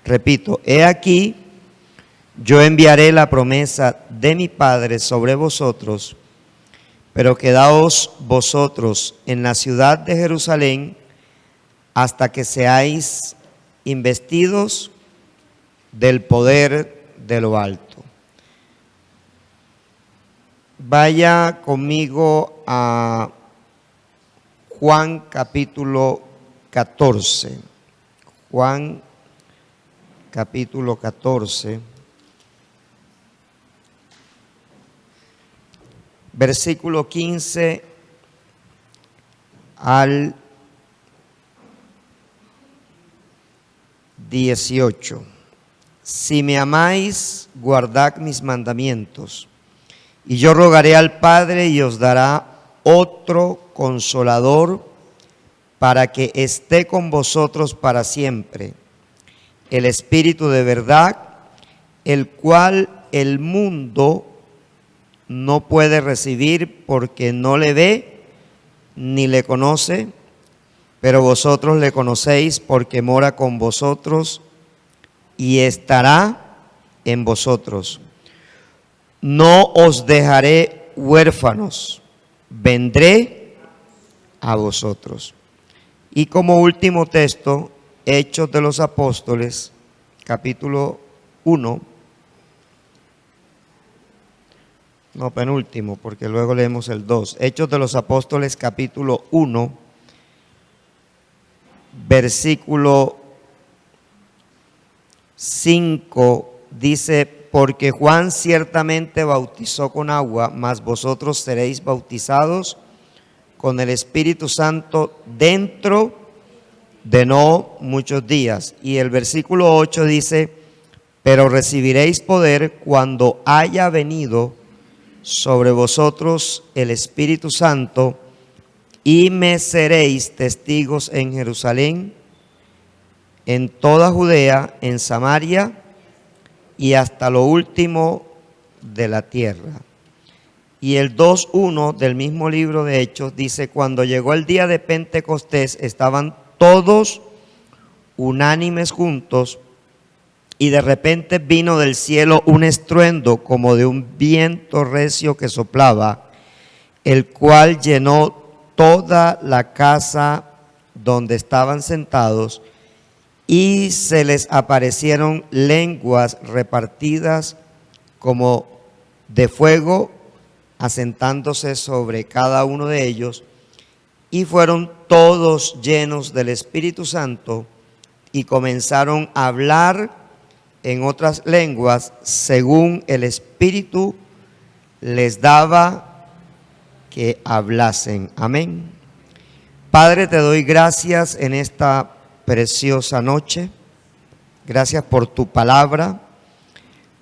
Repito, he aquí, yo enviaré la promesa de mi Padre sobre vosotros, pero quedaos vosotros en la ciudad de Jerusalén hasta que seáis investidos del poder de lo alto. Vaya conmigo a Juan capítulo 14. Juan capítulo 14. Versículo 15 al 18. Si me amáis, guardad mis mandamientos, y yo rogaré al Padre y os dará otro consolador para que esté con vosotros para siempre, el Espíritu de verdad, el cual el mundo no puede recibir porque no le ve ni le conoce, pero vosotros le conocéis porque mora con vosotros y estará en vosotros. No os dejaré huérfanos, vendré a vosotros. Y como último texto, Hechos de los Apóstoles, capítulo 1. No, penúltimo, porque luego leemos el 2. Hechos de los Apóstoles, capítulo 1, versículo 5, dice: porque Juan ciertamente bautizó con agua, mas vosotros seréis bautizados con el Espíritu Santo dentro de no muchos días. Y el versículo 8 dice: pero recibiréis poder cuando haya venido sobre vosotros el Espíritu Santo, y me seréis testigos en Jerusalén, en toda Judea, en Samaria y hasta lo último de la tierra. Y el 2:1 del mismo libro de Hechos dice: cuando llegó el día de Pentecostés, estaban todos unánimes juntos, y de repente vino del cielo un estruendo como de un viento recio que soplaba, el cual llenó toda la casa donde estaban sentados, y se les aparecieron lenguas repartidas como de fuego, asentándose sobre cada uno de ellos, y fueron todos llenos del Espíritu Santo y comenzaron a hablar en otras lenguas según el Espíritu les daba que hablasen. Amén. Padre, te doy gracias en esta preciosa noche. Gracias por tu palabra.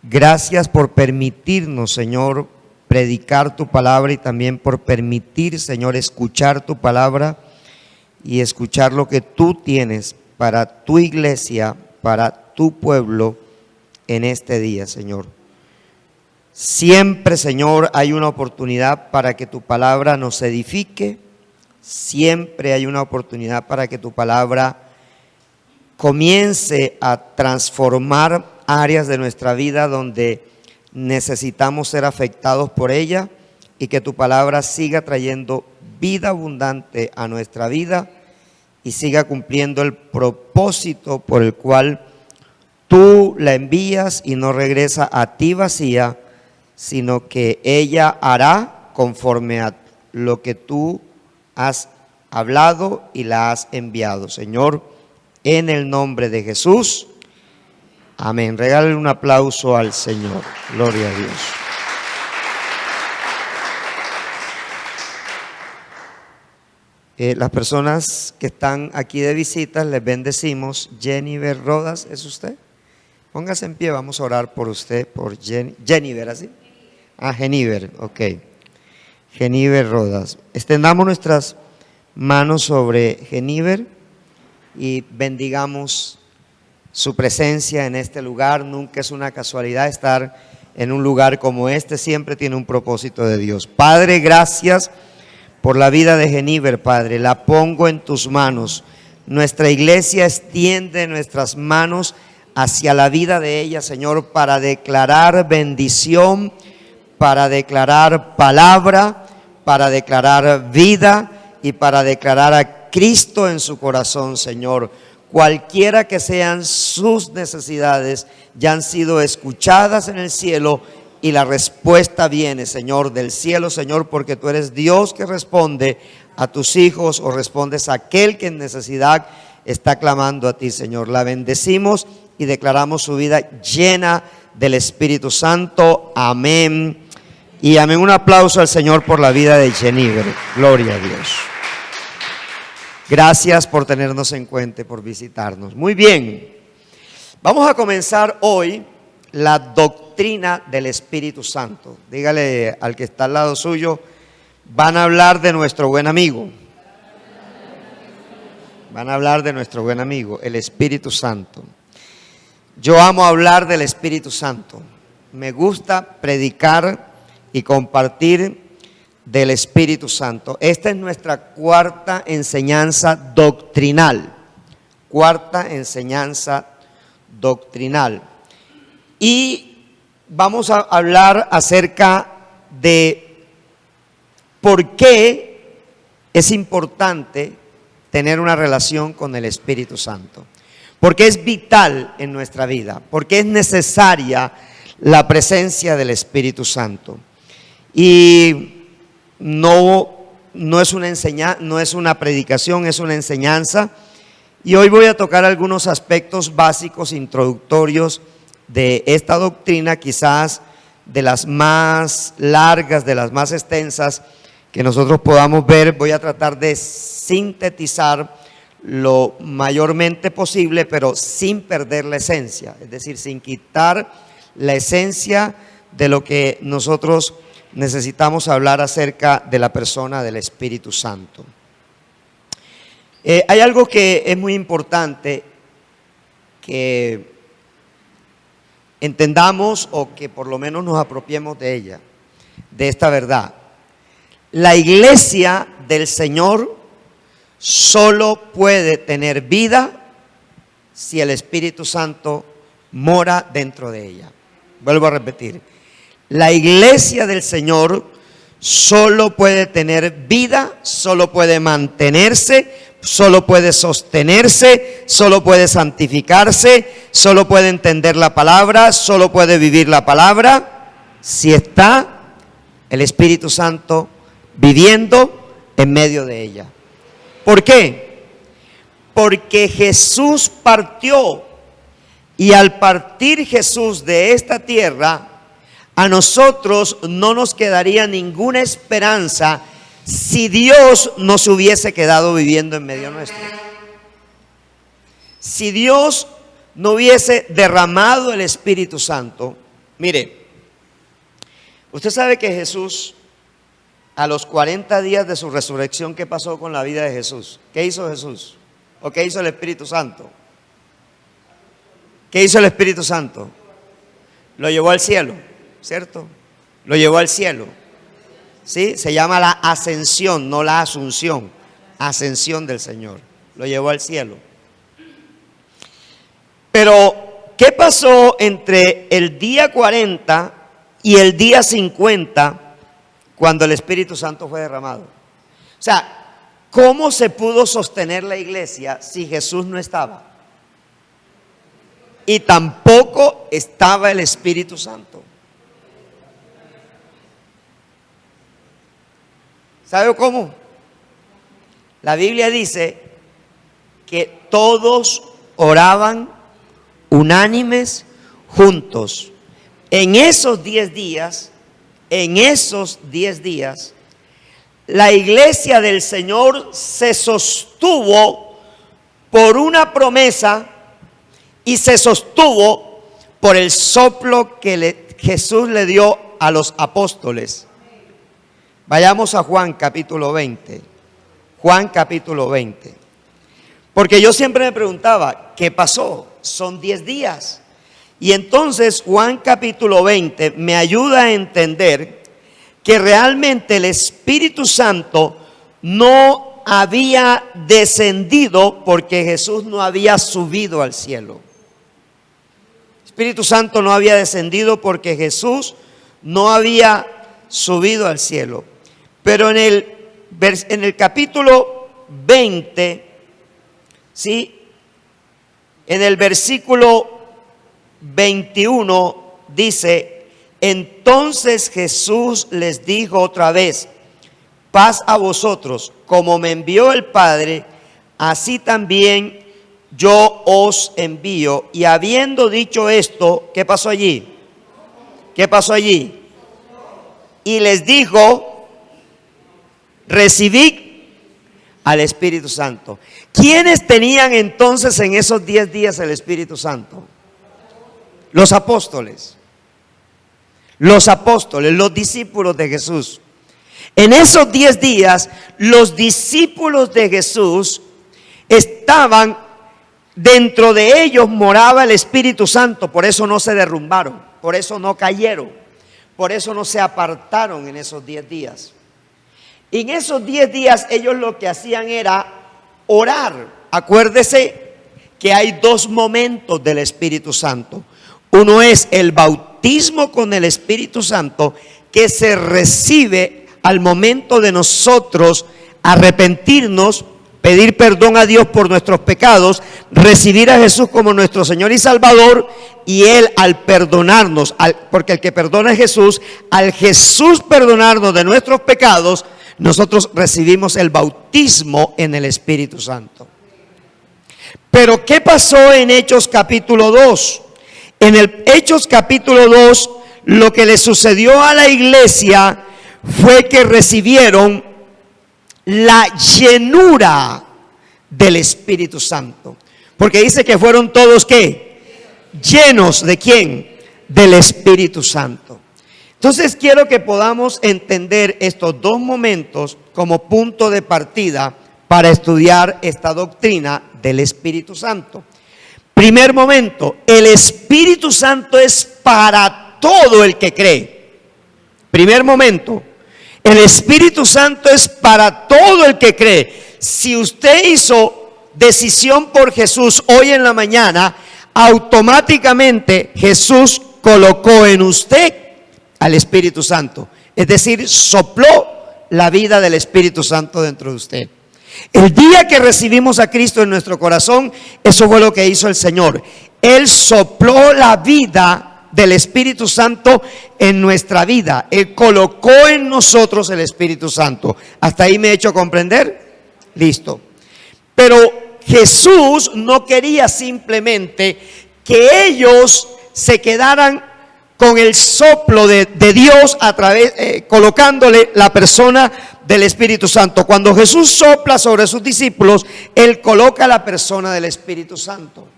Gracias por permitirnos, Señor, predicar tu palabra, y también por permitir, Señor, escuchar tu palabra y escuchar lo que tú tienes para tu iglesia, para tu pueblo en este día, Señor. Siempre, Señor, hay una oportunidad para que tu palabra nos edifique. Siempre hay una oportunidad para que tu palabra comience a transformar áreas de nuestra vida donde necesitamos ser afectados por ella, y que tu palabra siga trayendo vida abundante a nuestra vida y siga cumpliendo el propósito por el cual tú la envías, y no regresa a ti vacía, sino que ella hará conforme a lo que tú has hablado y la has enviado. Señor, en el nombre de Jesús, amén. Regálale un aplauso al Señor. Gloria a Dios. Las personas que están aquí de visita, les bendecimos. Jennifer Rodas, ¿es usted? Póngase en pie, vamos a orar por usted, por Jennifer, ¿así? Ah, Jennifer, ok. Jennifer Rodas. Extendamos nuestras manos sobre Jennifer y bendigamos su presencia en este lugar. Nunca es una casualidad estar en un lugar como este, siempre tiene un propósito de Dios. Padre, gracias por la vida de Jennifer, Padre, la pongo en tus manos. Nuestra iglesia extiende nuestras manos hacia la vida de ella, Señor, para declarar bendición, para declarar palabra, para declarar vida y para declarar a Cristo en su corazón, Señor. Cualquiera que sean sus necesidades, ya han sido escuchadas en el cielo y la respuesta viene, Señor, del cielo, Señor, porque tú eres Dios que responde a tus hijos o respondes a aquel que en necesidad está clamando a ti, Señor. La bendecimos y declaramos su vida llena del Espíritu Santo. Amén. Y amén. Un aplauso al Señor por la vida de Jennifer. Gloria a Dios. Gracias por tenernos en cuenta y por visitarnos. Muy bien. Vamos a comenzar hoy la doctrina del Espíritu Santo. Dígale al que está al lado suyo, van a hablar de nuestro buen amigo. Van a hablar de nuestro buen amigo, el Espíritu Santo. Yo amo hablar del Espíritu Santo. Me gusta predicar y compartir del Espíritu Santo. Esta es nuestra cuarta enseñanza doctrinal. Cuarta enseñanza doctrinal. Y vamos a hablar acerca de por qué es importante tener una relación con el Espíritu Santo. Porque es vital en nuestra vida, porque es necesaria la presencia del Espíritu Santo. Y no es una predicación, es una enseñanza. Y hoy voy a tocar algunos aspectos básicos, introductorios de esta doctrina, quizás de las más largas, de las más extensas que nosotros podamos ver. Voy a tratar de sintetizar lo mayormente posible, pero sin perder la esencia, es decir, sin quitar la esencia de lo que nosotros necesitamos hablar acerca de la persona del Espíritu Santo. Hay algo que es muy importante que entendamos o que por lo menos nos apropiemos de ella, de esta verdad. La iglesia del Señor solo puede tener vida si el Espíritu Santo mora dentro de ella. Vuelvo a repetir. La iglesia del Señor solo puede tener vida, solo puede mantenerse, solo puede sostenerse, solo puede santificarse, solo puede entender la palabra, solo puede vivir la palabra si está el Espíritu Santo viviendo en medio de ella. ¿Por qué? Porque Jesús partió, y al partir Jesús de esta tierra, a nosotros no nos quedaría ninguna esperanza si Dios no se hubiese quedado viviendo en medio nuestro. Si Dios no hubiese derramado el Espíritu Santo. Mire, usted sabe que Jesús, a los 40 días de su resurrección, ¿qué pasó con la vida de Jesús? ¿Qué hizo Jesús? ¿O qué hizo el Espíritu Santo? ¿Qué hizo el Espíritu Santo? Lo llevó al cielo, ¿cierto? Lo llevó al cielo. ¿Sí? Se llama la ascensión, no la asunción. Ascensión del Señor. Lo llevó al cielo. Pero, ¿qué pasó entre el día 40 y el día 50 cuando el Espíritu Santo fue derramado? O sea, ¿cómo se pudo sostener la iglesia si Jesús no estaba? Y tampoco estaba el Espíritu Santo. ¿Sabe cómo? La Biblia dice que todos oraban unánimes juntos. En esos 10 días, la iglesia del Señor se sostuvo por una promesa y se sostuvo por el soplo que Jesús le dio a los apóstoles. Vayamos a Juan capítulo 20. Juan capítulo 20. Porque yo siempre me preguntaba, ¿qué pasó? Son 10 días. Y entonces Juan capítulo 20 me ayuda a entender que realmente el Espíritu Santo no había descendido porque Jesús no había subido al cielo. Espíritu Santo no había descendido porque Jesús no había subido al cielo. Pero en el capítulo 20, ¿sí? En el versículo 21 dice: entonces Jesús les dijo otra vez: paz a vosotros, como me envió el Padre, así también yo os envío. Y habiendo dicho esto, ¿qué pasó allí? ¿Qué pasó allí? Y les dijo: recibid al Espíritu Santo. ¿Quiénes tenían entonces en esos 10 días el Espíritu Santo? Los apóstoles. Los apóstoles, los discípulos de Jesús. En esos 10 días, los discípulos de Jesús estaban, dentro de ellos moraba el Espíritu Santo. Por eso no se derrumbaron, por eso no cayeron, por eso no se apartaron en esos 10 días. En esos 10 días ellos lo que hacían era orar. Acuérdese que hay 2 momentos del Espíritu Santo. Uno es el bautismo con el Espíritu Santo, que se recibe al momento de nosotros arrepentirnos, pedir perdón a Dios por nuestros pecados, recibir a Jesús como nuestro Señor y Salvador, y Él al perdonarnos, porque el que perdona es Jesús, al Jesús perdonarnos de nuestros pecados, nosotros recibimos el bautismo en el Espíritu Santo. Pero ¿qué pasó en Hechos capítulo 2? En el Hechos capítulo 2, lo que le sucedió a la iglesia fue que recibieron la llenura del Espíritu Santo. Porque dice que fueron todos, ¿qué? Llenos ¿de quién? Del Espíritu Santo. Entonces quiero que podamos entender estos 2 momentos como punto de partida para estudiar esta doctrina del Espíritu Santo. Primer momento, el Espíritu Santo es para todo el que cree. Primer momento, el Espíritu Santo es para todo el que cree. Si usted hizo decisión por Jesús hoy en la mañana, automáticamente Jesús colocó en usted al Espíritu Santo. Es decir, sopló la vida del Espíritu Santo dentro de usted. El día que recibimos a Cristo en nuestro corazón, eso fue lo que hizo el Señor. Él sopló la vida del Espíritu Santo en nuestra vida. Él colocó en nosotros el Espíritu Santo. ¿Hasta ahí me he hecho comprender? Listo. Pero Jesús no quería simplemente que ellos se quedaran con el soplo de Dios a través, colocándole la persona del Espíritu Santo. Cuando Jesús sopla sobre sus discípulos, Él coloca la persona del Espíritu Santo.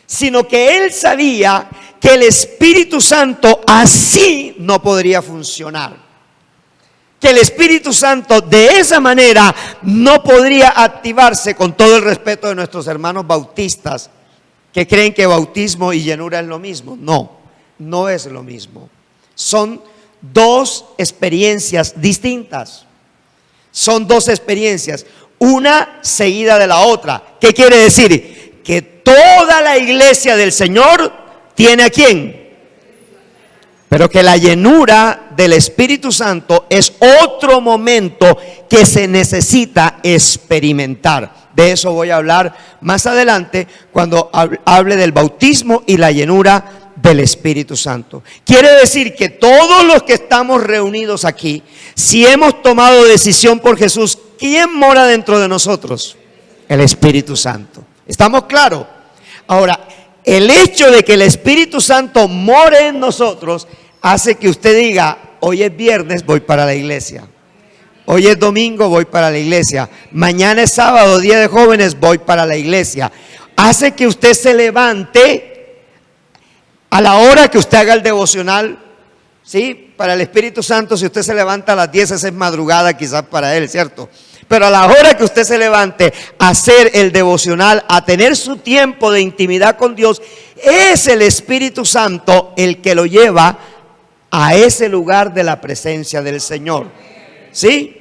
Sino que Él sabía que el Espíritu Santo así no podría funcionar. Que el Espíritu Santo de esa manera no podría activarse, con todo el respeto de nuestros hermanos bautistas, que creen que bautismo y llenura es lo mismo. No. No es lo mismo. Son 2 experiencias distintas. Son 2 experiencias, una seguida de la otra. ¿Qué quiere decir? Que toda la iglesia del Señor tiene ¿a quién? Pero que la llenura del Espíritu Santo es otro momento que se necesita experimentar. De eso voy a hablar más adelante cuando hable del bautismo y la llenura del Espíritu Santo. Quiere decir que todos los que estamos reunidos aquí, si hemos tomado decisión por Jesús, ¿quién mora dentro de nosotros? El Espíritu Santo. ¿Estamos claros? Ahora, el hecho de que el Espíritu Santo more en nosotros hace que usted diga: hoy es viernes, voy para la iglesia. Hoy es domingo, voy para la iglesia. Mañana es sábado, día de jóvenes, voy para la iglesia. Hace que usted se levante a la hora que usted haga el devocional. ¿Sí? Para el Espíritu Santo, si usted se levanta a las 10, esa es madrugada quizás para Él, ¿cierto? Pero a la hora que usted se levante a hacer el devocional, a tener su tiempo de intimidad con Dios, es el Espíritu Santo el que lo lleva a ese lugar de la presencia del Señor. ¿Sí?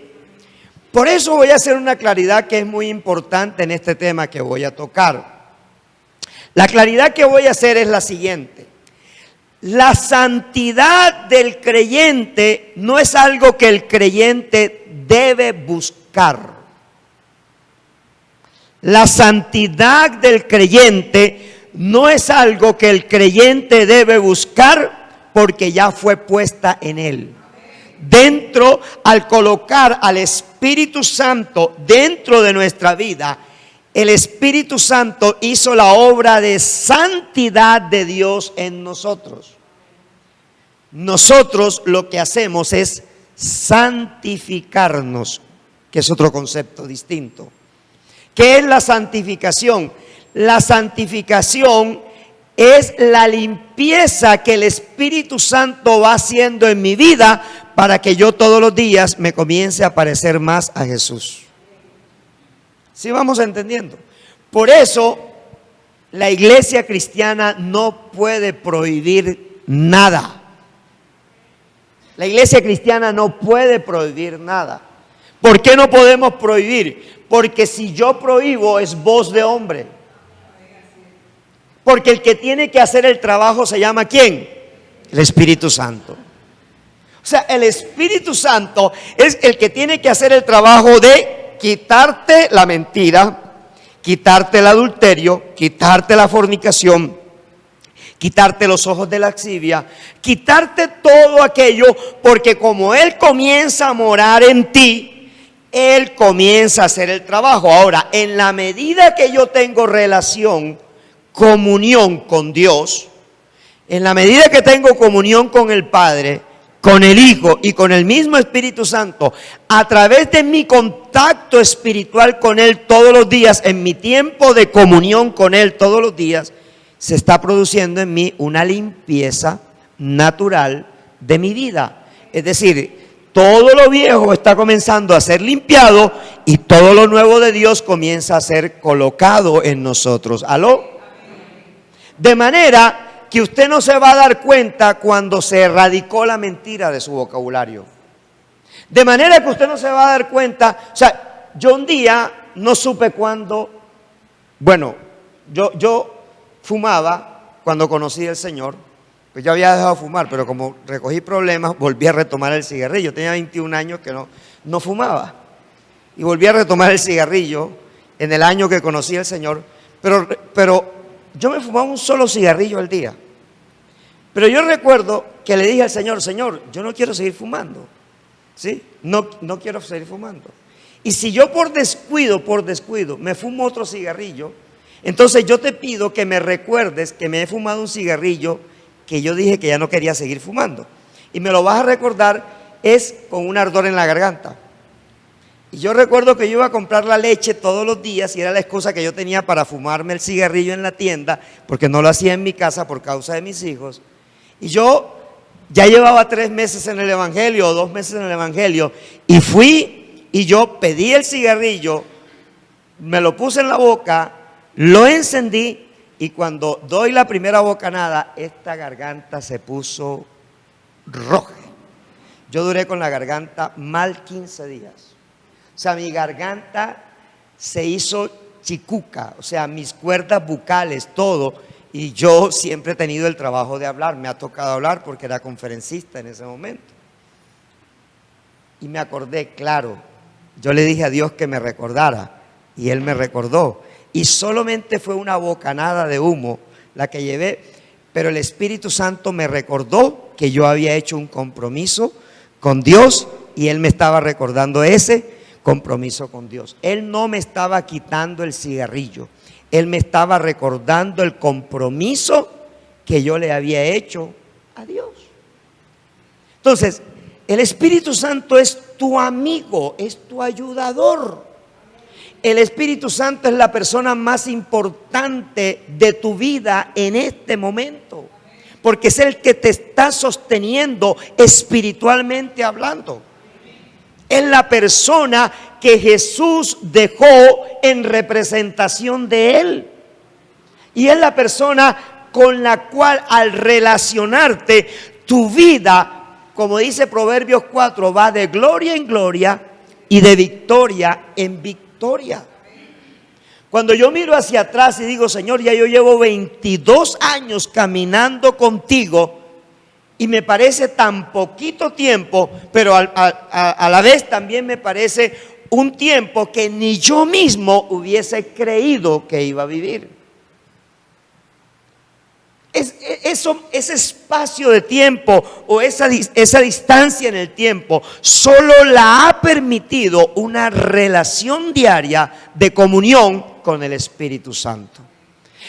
Por eso voy a hacer una claridad que es muy importante en este tema que voy a tocar. La claridad que voy a hacer es la siguiente. La santidad del creyente no es algo que el creyente debe buscar. La santidad del creyente no es algo que el creyente debe buscar porque ya fue puesta en él. Dentro, al colocar al Espíritu Santo dentro de nuestra vida, el Espíritu Santo hizo la obra de santidad de Dios en nosotros. Nosotros lo que hacemos es santificarnos, que es otro concepto distinto. ¿Qué es la santificación? La santificación es la limpieza que el Espíritu Santo va haciendo en mi vida para que yo todos los días me comience a parecer más a Jesús. ¿Sí vamos entendiendo? Por eso la iglesia cristiana no puede prohibir nada. La iglesia cristiana no puede prohibir nada. ¿Por qué no podemos prohibir? Porque si yo prohíbo es voz de hombre. Porque el que tiene que hacer el trabajo se llama ¿quién? El Espíritu Santo. O sea, el Espíritu Santo es el que tiene que hacer el trabajo de quitarte la mentira, quitarte el adulterio, quitarte la fornicación, quitarte los ojos de lascivia, quitarte todo aquello, porque como Él comienza a morar en ti, Él comienza a hacer el trabajo. Ahora, en la medida que yo tengo relación, comunión con Dios, en la medida que tengo comunión con el Padre, con el Hijo y con el mismo Espíritu Santo, a través de mi contacto espiritual con Él todos los días, en mi tiempo de comunión con Él todos los días, se está produciendo en mí una limpieza natural de mi vida. Es decir, todo lo viejo está comenzando a ser limpiado y todo lo nuevo de Dios comienza a ser colocado en nosotros. ¿Aló? De manera que usted no se va a dar cuenta cuando se erradicó la mentira de su vocabulario. De manera que usted no se va a dar cuenta. O sea, yo un día no supe cuándo. Bueno, yo fumaba cuando conocí al Señor. Pues yo había dejado de fumar, pero como recogí problemas, volví a retomar el cigarrillo. Tenía 21 años que no fumaba. Y volví a retomar el cigarrillo en el año que conocí al Señor. Pero yo me fumaba un solo cigarrillo al día. Pero yo recuerdo que le dije al Señor, Señor, yo no quiero seguir fumando. ¿Sí? No quiero seguir fumando. Y si yo por descuido, me fumo otro cigarrillo, entonces yo te pido que me recuerdes que me he fumado un cigarrillo que yo dije que ya no quería seguir fumando. Y me lo vas a recordar es con un ardor en la garganta. Y yo recuerdo que yo iba a comprar la leche todos los días y era la excusa que yo tenía para fumarme el cigarrillo en la tienda, porque no lo hacía en mi casa por causa de mis hijos. Y yo ya llevaba 3 meses en el Evangelio o 2 meses en el Evangelio y fui y yo pedí el cigarrillo, me lo puse en la boca, lo encendí y cuando doy la primera bocanada, esta garganta se puso roja. Yo duré con la garganta mal 15 días. O sea, mi garganta se hizo chicuca, o sea, mis cuerdas bucales, todo. Y yo siempre he tenido el trabajo de hablar, me ha tocado hablar porque era conferencista en ese momento. Y me acordé, claro, yo le dije a Dios que me recordara y Él me recordó. Y solamente fue una bocanada de humo la que llevé, pero el Espíritu Santo me recordó que yo había hecho un compromiso con Dios y Él me estaba recordando ese compromiso con Dios. Él no me estaba quitando el cigarrillo, Él me estaba recordando el compromiso que yo le había hecho a Dios. Entonces, el Espíritu Santo es tu amigo, es tu ayudador. El Espíritu Santo es la persona más importante de tu vida en este momento, porque es el que te está sosteniendo espiritualmente hablando. Es la persona que Jesús dejó en representación de Él. Y es la persona con la cual al relacionarte tu vida, como dice Proverbios 4, va de gloria en gloria y de victoria en victoria. Cuando yo miro hacia atrás y digo, Señor, ya yo llevo 22 años caminando contigo y me parece tan poquito tiempo, pero a la vez también me parece un tiempo que ni yo mismo hubiese creído que iba a vivir. Ese espacio de tiempo o esa distancia en el tiempo solo la ha permitido una relación diaria de comunión con el Espíritu Santo.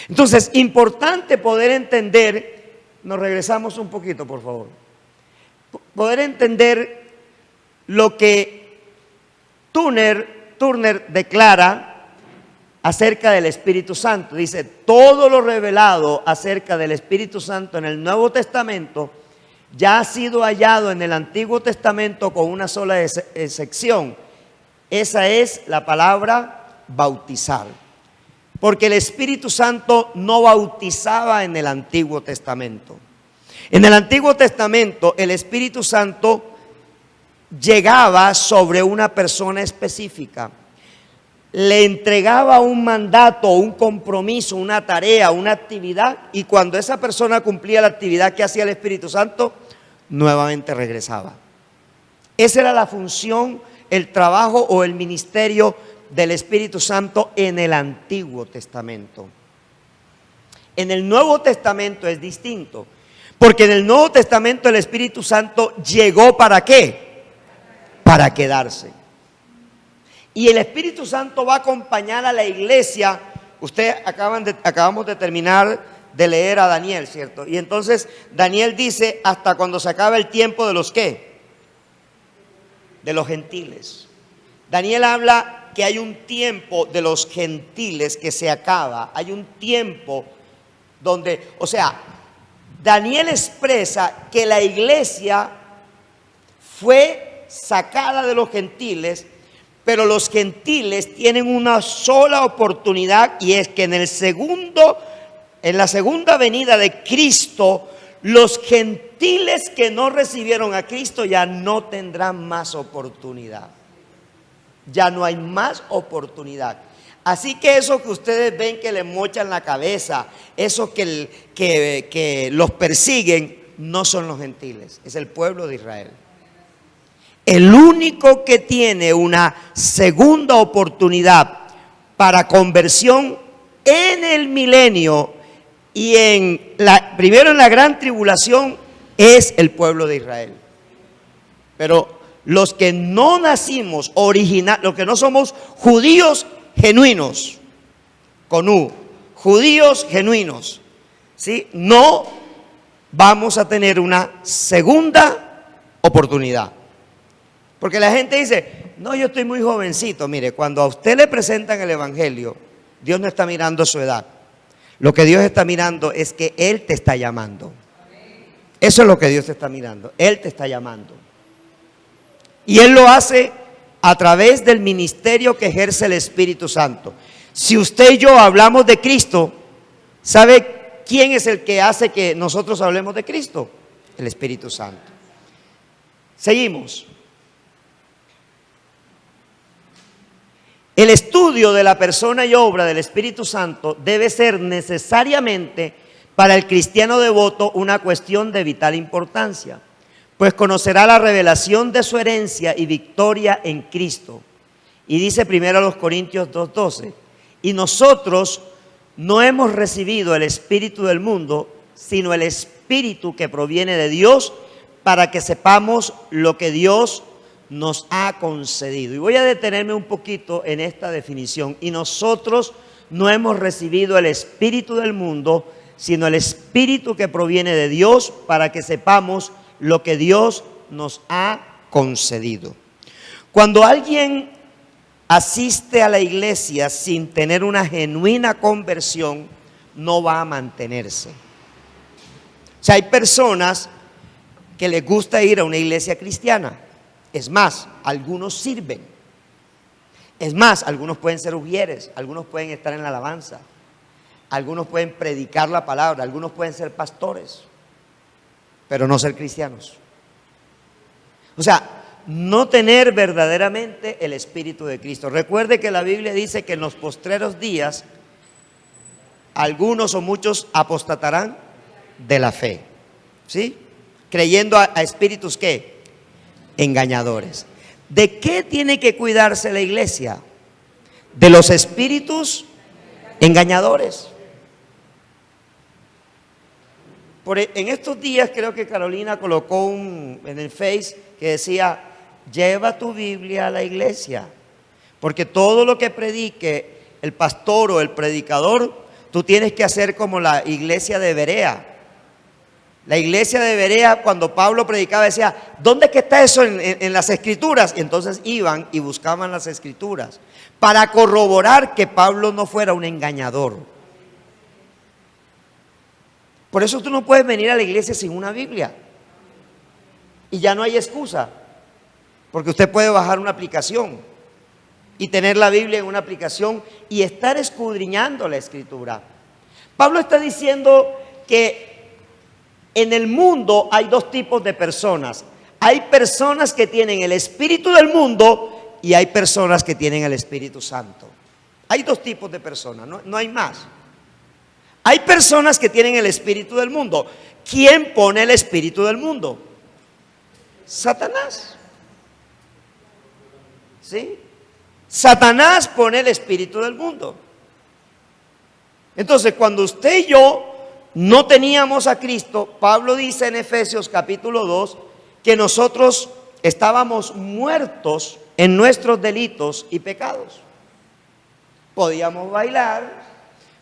Entonces, importante poder entender, nos regresamos un poquito, por favor, poder entender lo que Turner declara acerca del Espíritu Santo. Dice, todo lo revelado acerca del Espíritu Santo en el Nuevo Testamento ya ha sido hallado en el Antiguo Testamento con una sola excepción. Esa es la palabra bautizar. Porque el Espíritu Santo no bautizaba en el Antiguo Testamento. En el Antiguo Testamento el Espíritu Santo llegaba sobre una persona específica. Le entregaba un mandato, un compromiso, una tarea, una actividad, y cuando esa persona cumplía la actividad que hacía el Espíritu Santo, nuevamente regresaba. Esa era la función, el trabajo o el ministerio del Espíritu Santo en el Antiguo Testamento. En el Nuevo Testamento es distinto, porque en el Nuevo Testamento el Espíritu Santo llegó ¿para qué? Para quedarse. Y el Espíritu Santo va a acompañar a la iglesia. Ustedes acabamos de terminar de leer a Daniel, ¿cierto? Y entonces Daniel dice, hasta cuando se acabe el tiempo de los ¿qué? De los gentiles. Daniel habla que hay un tiempo de los gentiles que se acaba. Hay un tiempo donde, o sea, Daniel expresa que la iglesia fue sacada de los gentiles, pero los gentiles tienen una sola oportunidad, y es que en la segunda venida de Cristo, los gentiles que no recibieron a Cristo ya no tendrán más oportunidad. Ya no hay más oportunidad. Así que eso que ustedes ven que le mochan la cabeza, eso que los persiguen, no son los gentiles, es el pueblo de Israel. El único que tiene una segunda oportunidad para conversión en el milenio y primero en la gran tribulación es el pueblo de Israel. Pero los que no nacimos los que no somos judíos genuinos, con U, judíos genuinos, ¿sí? No vamos a tener una segunda oportunidad. Porque la gente dice, no, yo estoy muy jovencito. Mire, cuando a usted le presentan el evangelio, Dios no está mirando su edad. Lo que Dios está mirando es que Él te está llamando. Eso es lo que Dios te está mirando. Él te está llamando. Y Él lo hace a través del ministerio que ejerce el Espíritu Santo. Si usted y yo hablamos de Cristo, ¿sabe quién es el que hace que nosotros hablemos de Cristo? El Espíritu Santo. Seguimos. El estudio de la persona y obra del Espíritu Santo debe ser necesariamente para el cristiano devoto una cuestión de vital importancia, pues conocerá la revelación de su herencia y victoria en Cristo. Y dice primero a los Corintios 2:12, y nosotros no hemos recibido el espíritu del mundo, sino el Espíritu que proviene de Dios, para que sepamos lo que Dios nos ha concedido. Y voy a detenerme un poquito en esta definición. Y nosotros no hemos recibido el espíritu del mundo, sino el Espíritu que proviene de Dios, para que sepamos lo que Dios nos ha concedido. Cuando alguien asiste a la iglesia sin tener una genuina conversión, no va a mantenerse. O sea, hay personas que les gusta ir a una iglesia cristiana. Es más, algunos sirven. Es más, algunos pueden ser ujieres, algunos pueden estar en la alabanza, algunos pueden predicar la palabra, algunos pueden ser pastores, pero no ser cristianos. O sea, no tener verdaderamente el Espíritu de Cristo. Recuerde que la Biblia dice que en los postreros días algunos o muchos apostatarán de la fe, ¿sí? Creyendo a espíritus ¿qué? Engañadores. ¿De qué tiene que cuidarse la iglesia? De los espíritus engañadores. En estos días creo que Carolina colocó en el Face que decía: lleva tu Biblia a la iglesia, porque todo lo que predique el pastor o el predicador, tú tienes que hacer como la iglesia de Berea. La iglesia de Berea, cuando Pablo predicaba, decía: ¿dónde es que está eso en las escrituras? Y entonces iban y buscaban las escrituras para corroborar que Pablo no fuera un engañador. Por eso tú no puedes venir a la iglesia sin una Biblia. Y ya no hay excusa, porque usted puede bajar una aplicación y tener la Biblia en una aplicación y estar escudriñando la escritura. Pablo está diciendo que en el mundo hay dos tipos de personas. Hay personas que tienen el espíritu del mundo y hay personas que tienen el Espíritu Santo. Hay dos tipos de personas, no hay más. Hay personas que tienen el espíritu del mundo. ¿Quién pone el espíritu del mundo? Satanás. ¿Sí? Satanás pone el espíritu del mundo. Entonces, cuando usted y yo no teníamos a Cristo, Pablo dice en Efesios capítulo 2 que nosotros estábamos muertos en nuestros delitos y pecados. Podíamos bailar,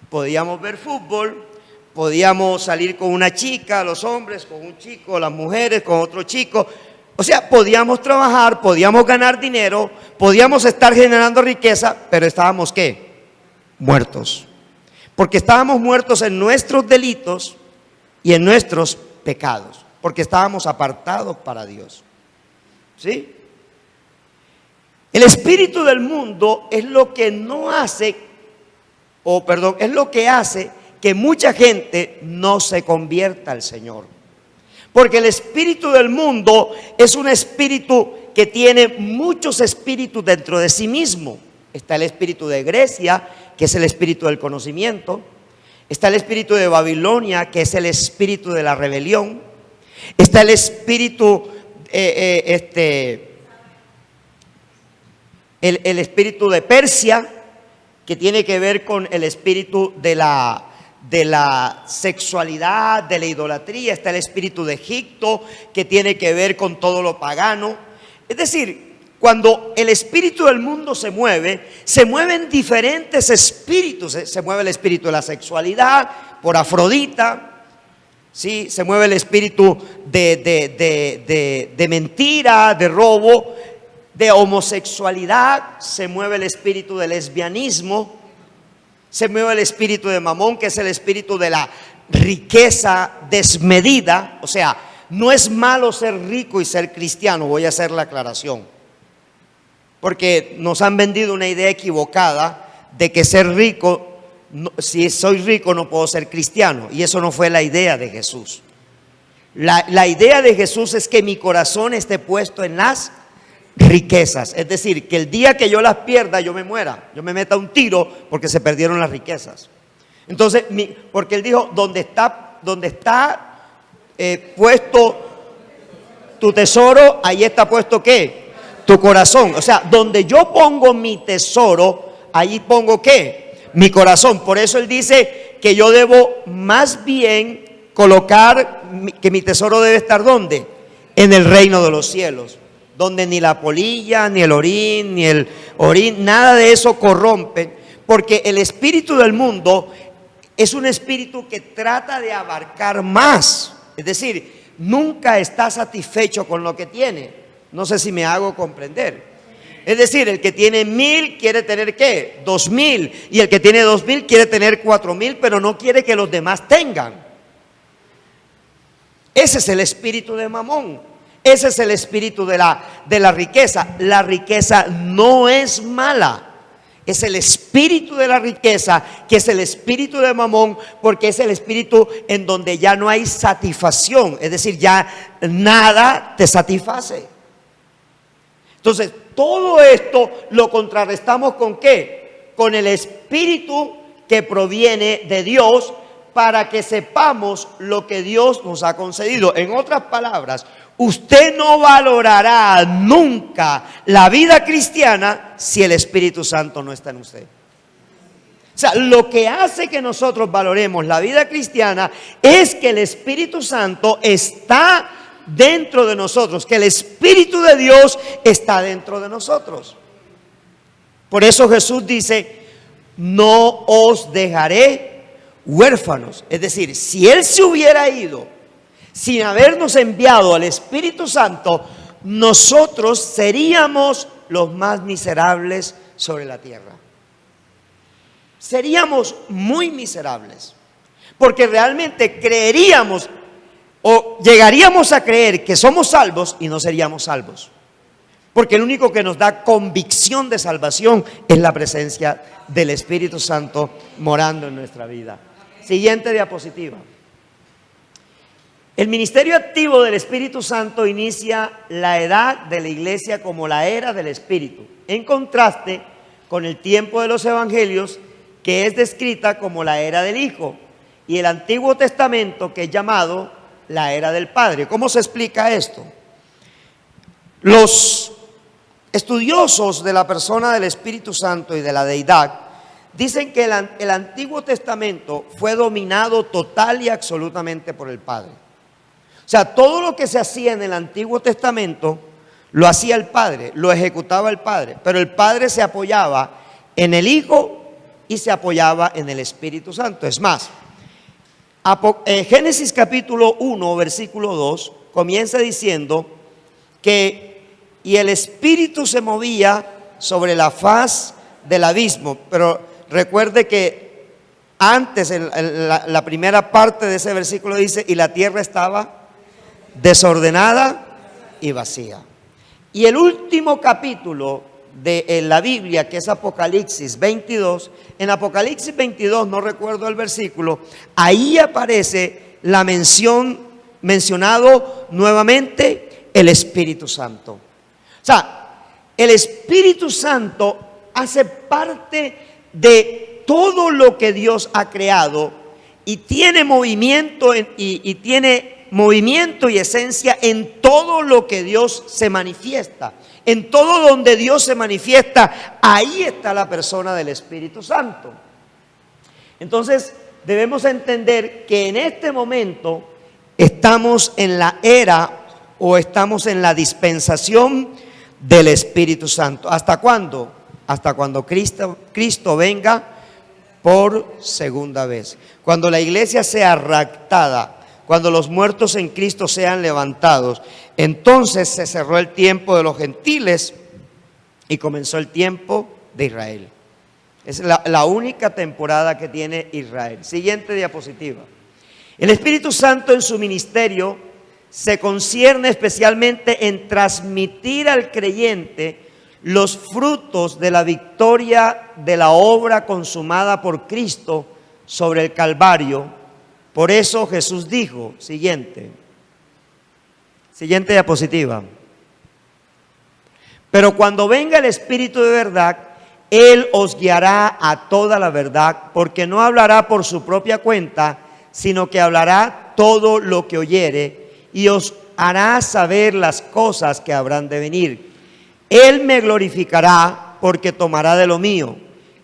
podíamos ver fútbol, podíamos salir con una chica, los hombres, con un chico, las mujeres, con otro chico. O sea, podíamos trabajar, podíamos ganar dinero, podíamos estar generando riqueza, pero estábamos ¿qué? Muertos. Porque estábamos muertos en nuestros delitos y en nuestros pecados, porque estábamos apartados para Dios. ¿Sí? El espíritu del mundo es lo que no hace, es lo que hace que mucha gente no se convierta al Señor. Porque el espíritu del mundo es un espíritu que tiene muchos espíritus dentro de sí mismo. Está el espíritu de Grecia, que es el espíritu del conocimiento. Está el espíritu de Babilonia, que es el espíritu de la rebelión. Está el espíritu, el espíritu de Persia, que tiene que ver con el espíritu de la sexualidad, de la idolatría. Está el espíritu de Egipto, que tiene que ver con todo lo pagano. Es decir, cuando el espíritu del mundo se mueven diferentes espíritus. Se mueve el espíritu de la sexualidad por Afrodita, ¿sí? Se mueve el espíritu de mentira, de robo, de homosexualidad. Se mueve el espíritu del lesbianismo. Se mueve el espíritu de Mamón, que es el espíritu de la riqueza desmedida. O sea, no es malo ser rico y ser cristiano, voy a hacer la aclaración, porque nos han vendido una idea equivocada de que ser rico, si soy rico no puedo ser cristiano, y eso no fue la idea de Jesús. La idea de Jesús es que mi corazón esté puesto en las riquezas, es decir, que el día que yo las pierda yo me muera, yo me meta un tiro porque se perdieron las riquezas. Entonces, porque él dijo, donde está puesto tu tesoro, ahí está puesto ¿qué? Tu corazón. O sea, donde yo pongo mi tesoro, ahí pongo ¿qué? Mi corazón. Por eso él dice que yo debo más bien colocar que mi tesoro debe estar ¿dónde? En el reino de los cielos, donde ni la polilla, ni el orín, ni el orín, nada de eso corrompe, porque el espíritu del mundo es un espíritu que trata de abarcar más. Es decir, nunca está satisfecho con lo que tiene. No sé si me hago comprender. Es decir, el que tiene 1000 quiere tener ¿qué? 2000. Y el que tiene 2000 quiere tener 4000, pero no quiere que los demás tengan. Ese es el espíritu de Mamón. Ese es el espíritu de la riqueza. La riqueza no es mala. Es el espíritu de la riqueza, que es el espíritu de Mamón, porque es el espíritu en donde ya no hay satisfacción. Es decir, ya nada te satisface. Entonces, todo esto lo contrarrestamos ¿con qué? Con el Espíritu que proviene de Dios para que sepamos lo que Dios nos ha concedido. En otras palabras, usted no valorará nunca la vida cristiana si el Espíritu Santo no está en usted. O sea, lo que hace que nosotros valoremos la vida cristiana es que el Espíritu Santo está dentro de nosotros, que el Espíritu de Dios está dentro de nosotros. Por eso Jesús dice, no os dejaré huérfanos. Es decir, si Él se hubiera ido sin habernos enviado al Espíritu Santo, nosotros seríamos los más miserables sobre la tierra. Seríamos muy miserables, porque realmente creeríamos o llegaríamos a creer que somos salvos y no seríamos salvos, porque el único que nos da convicción de salvación es la presencia del Espíritu Santo morando en nuestra vida. Siguiente diapositiva. El ministerio activo del Espíritu Santo inicia la edad de la iglesia como la era del Espíritu, en contraste con el tiempo de los evangelios, que es descrita como la era del Hijo, y el Antiguo Testamento, que es llamado la era del Padre. ¿Cómo se explica esto? Los estudiosos de la persona del Espíritu Santo y de la deidad dicen que el Antiguo Testamento fue dominado total y absolutamente por el Padre. O sea, todo lo que se hacía en el Antiguo Testamento lo hacía el Padre, lo ejecutaba el Padre, pero el Padre se apoyaba en el Hijo y se apoyaba en el Espíritu Santo. Es más, Génesis capítulo 1, versículo 2, comienza diciendo que y el Espíritu se movía sobre la faz del abismo. Pero recuerde que antes, en la primera parte de ese versículo dice, y la tierra estaba desordenada y vacía. Y el último capítulo de la Biblia, que es Apocalipsis 22, en Apocalipsis 22, no recuerdo el versículo, ahí aparece la mencionado nuevamente el Espíritu Santo. O sea, el Espíritu Santo hace parte de todo lo que Dios ha creado y tiene movimiento y tiene movimiento y esencia en todo lo que Dios se manifiesta. En todo donde Dios se manifiesta, ahí está la persona del Espíritu Santo. Entonces, debemos entender que en este momento estamos en la era o estamos en la dispensación del Espíritu Santo. ¿Hasta cuándo? Hasta cuando Cristo venga por segunda vez. Cuando la iglesia sea raptada, cuando los muertos en Cristo sean levantados, entonces se cerró el tiempo de los gentiles y comenzó el tiempo de Israel. Es la única temporada que tiene Israel. Siguiente diapositiva. El Espíritu Santo en su ministerio se concierne especialmente en transmitir al creyente los frutos de la victoria de la obra consumada por Cristo sobre el Calvario. Por eso Jesús dijo, siguiente diapositiva. Pero cuando venga el Espíritu de verdad, Él os guiará a toda la verdad, porque no hablará por su propia cuenta, sino que hablará todo lo que oyere y os hará saber las cosas que habrán de venir. Él me glorificará porque tomará de lo mío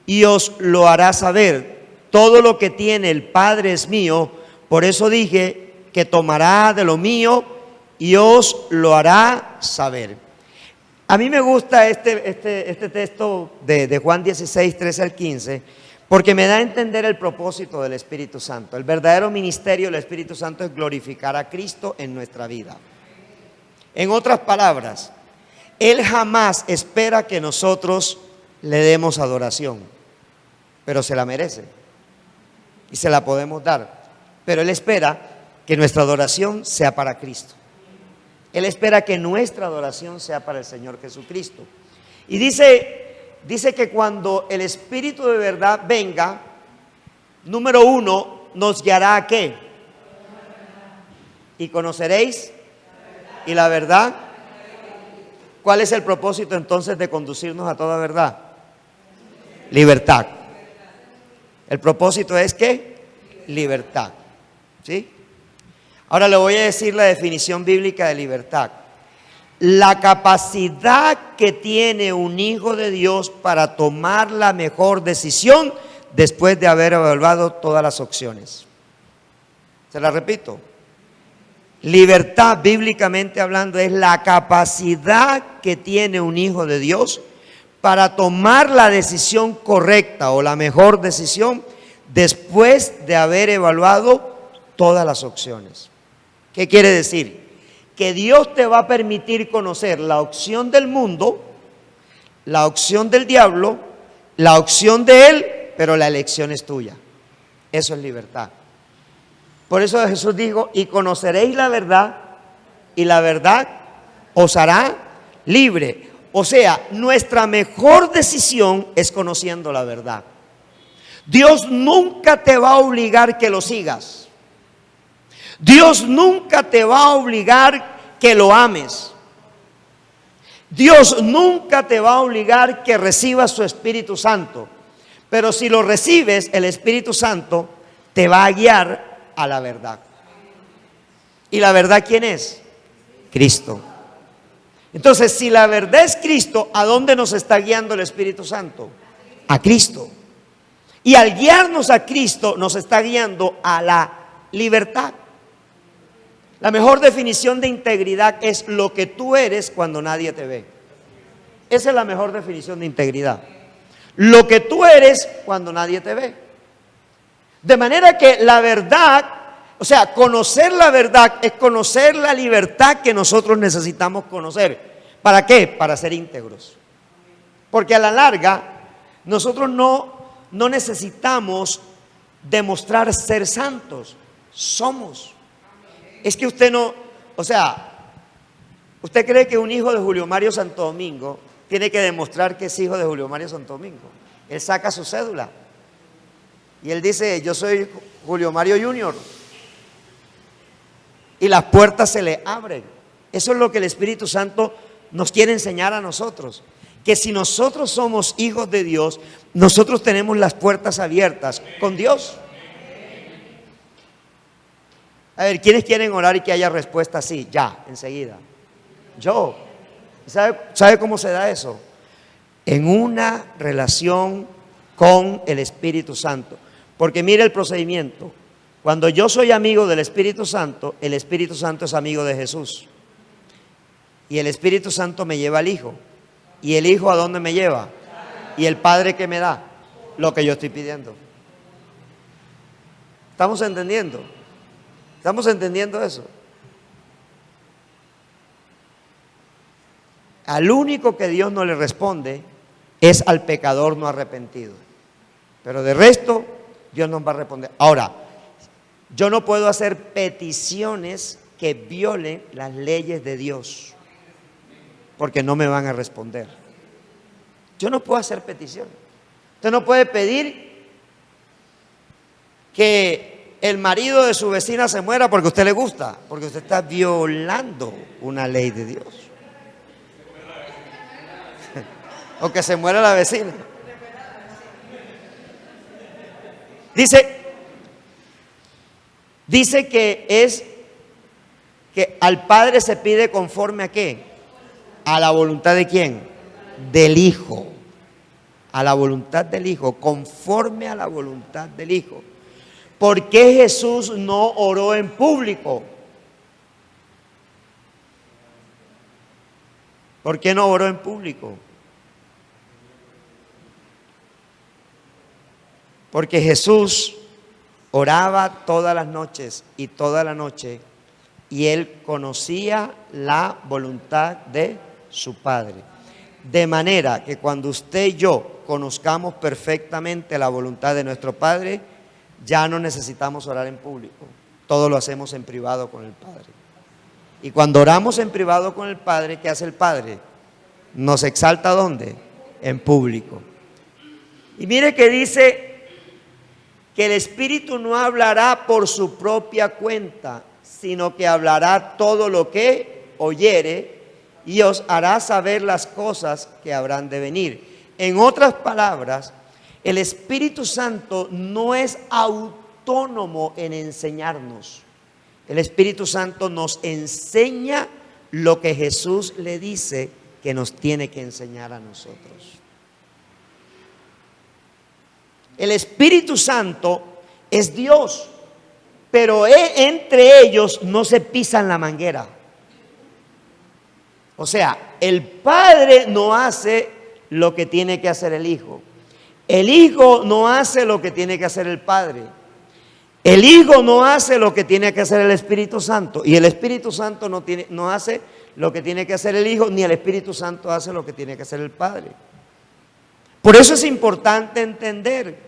y os lo hará saber. Todo lo que tiene el Padre es mío, por eso dije que tomará de lo mío y os lo hará saber. A mí me gusta este texto de Juan 16, 13 al 15, porque me da a entender el propósito del Espíritu Santo. El verdadero ministerio del Espíritu Santo es glorificar a Cristo en nuestra vida. En otras palabras, Él jamás espera que nosotros le demos adoración, pero se la merece y se la podemos dar. Pero Él espera que nuestra adoración sea para Cristo. Él espera que nuestra adoración sea para el Señor Jesucristo. Y dice que cuando el Espíritu de verdad venga, número 1, nos guiará a ¿qué? Y conoceréis y la verdad. ¿Cuál es el propósito entonces de conducirnos a toda verdad? Libertad. El propósito es ¿qué? Libertad. ¿Sí? Ahora le voy a decir la definición bíblica de libertad. La capacidad que tiene un hijo de Dios para tomar la mejor decisión después de haber evaluado todas las opciones. Se la repito. Libertad, bíblicamente hablando, es la capacidad que tiene un hijo de Dios para tomar la decisión correcta o la mejor decisión después de haber evaluado todas las opciones. ¿Qué quiere decir? Que Dios te va a permitir conocer la opción del mundo, la opción del diablo, la opción de él, pero la elección es tuya. Eso es libertad. Por eso Jesús dijo, y conoceréis la verdad, y la verdad os hará libre. O sea, nuestra mejor decisión es conociendo la verdad. Dios nunca te va a obligar que lo sigas. Dios nunca te va a obligar que lo ames. Dios nunca te va a obligar que recibas su Espíritu Santo. Pero si lo recibes, el Espíritu Santo te va a guiar a la verdad. ¿Y la verdad quién es? Cristo. Entonces, si la verdad es Cristo, ¿a dónde nos está guiando el Espíritu Santo? A Cristo. Y al guiarnos a Cristo, nos está guiando a la libertad. La mejor definición de integridad es lo que tú eres cuando nadie te ve. Esa es la mejor definición de integridad. Lo que tú eres cuando nadie te ve. De manera que la verdad, o sea, conocer la verdad es conocer la libertad que nosotros necesitamos conocer. ¿Para qué? Para ser íntegros. Porque a la larga, nosotros no necesitamos demostrar ser santos. Somos. Es que usted no, o sea, ¿usted cree que un hijo de Julio Mario Santo Domingo tiene que demostrar que es hijo de Julio Mario Santo Domingo? Él saca su cédula y él dice, yo soy Julio Mario Junior, y las puertas se le abren. Eso es lo que el Espíritu Santo nos quiere enseñar a nosotros, que si nosotros somos hijos de Dios, nosotros tenemos las puertas abiertas con Dios. A ver, ¿quiénes quieren orar y que haya respuesta así? Ya, enseguida. Yo. ¿Sabe cómo se da eso? En una relación con el Espíritu Santo. Porque mire el procedimiento. Cuando yo soy amigo del Espíritu Santo, el Espíritu Santo es amigo de Jesús. Y el Espíritu Santo me lleva al Hijo. ¿Y el Hijo a dónde me lleva? ¿Y el Padre qué me da? Lo que yo estoy pidiendo. ¿Estamos entendiendo? ¿Estamos entendiendo eso? Al único que Dios no le responde es al pecador no arrepentido. Pero de resto, Dios nos va a responder. Ahora, yo no puedo hacer peticiones que violen las leyes de Dios, porque no me van a responder. Yo no puedo hacer peticiones. Usted no puede pedir que el marido de su vecina se muera porque a usted le gusta, porque usted está violando una ley de Dios. O que se muera la vecina. Dice que al Padre se pide conforme a ¿qué? A la voluntad de ¿quién? Del Hijo. A la voluntad del Hijo, conforme a la voluntad del Hijo. ¿Por qué Jesús no oró en público? ¿Por qué no oró en público? Porque Jesús oraba todas las noches y toda la noche, y él conocía la voluntad de su Padre. De manera que cuando usted y yo conozcamos perfectamente la voluntad de nuestro Padre, ya no necesitamos orar en público. Todo lo hacemos en privado con el Padre. Y cuando oramos en privado con el Padre, ¿qué hace el Padre? Nos exalta ¿dónde? En público. Y mire que dice que el Espíritu no hablará por su propia cuenta, sino que hablará todo lo que oyere y os hará saber las cosas que habrán de venir. En otras palabras, el Espíritu Santo no es autónomo en enseñarnos. El Espíritu Santo nos enseña lo que Jesús le dice que nos tiene que enseñar a nosotros. El Espíritu Santo es Dios, pero entre ellos no se pisan la manguera. O sea, el Padre no hace lo que tiene que hacer el Hijo. El Hijo no hace lo que tiene que hacer el Padre. El Hijo no hace lo que tiene que hacer el Espíritu Santo. Y el Espíritu Santo no hace lo que tiene que hacer el Hijo, ni el Espíritu Santo hace lo que tiene que hacer el Padre. Por eso es importante entender,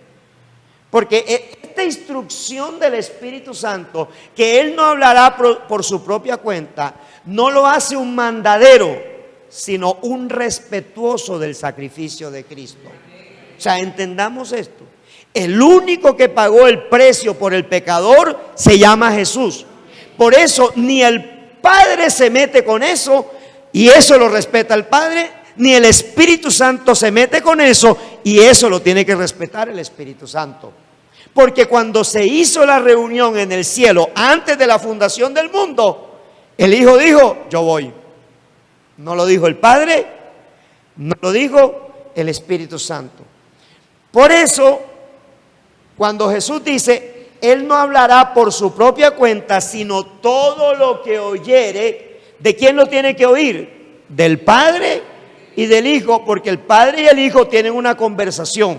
porque esta instrucción del Espíritu Santo, que Él no hablará por su propia cuenta, no lo hace un mandadero, sino un respetuoso del sacrificio de Cristo. O sea, entendamos esto. El único que pagó el precio por el pecador se llama Jesús. Por eso ni el Padre se mete con eso y eso lo respeta el Padre, ni el Espíritu Santo se mete con eso y eso lo tiene que respetar el Espíritu Santo. Porque cuando se hizo la reunión en el cielo antes de la fundación del mundo, el Hijo dijo, yo voy. No lo dijo el Padre, no lo dijo el Espíritu Santo. Por eso, cuando Jesús dice, Él no hablará por su propia cuenta, sino todo lo que oyere, ¿de quién lo tiene que oír? Del Padre y del Hijo, porque el Padre y el Hijo tienen una conversación.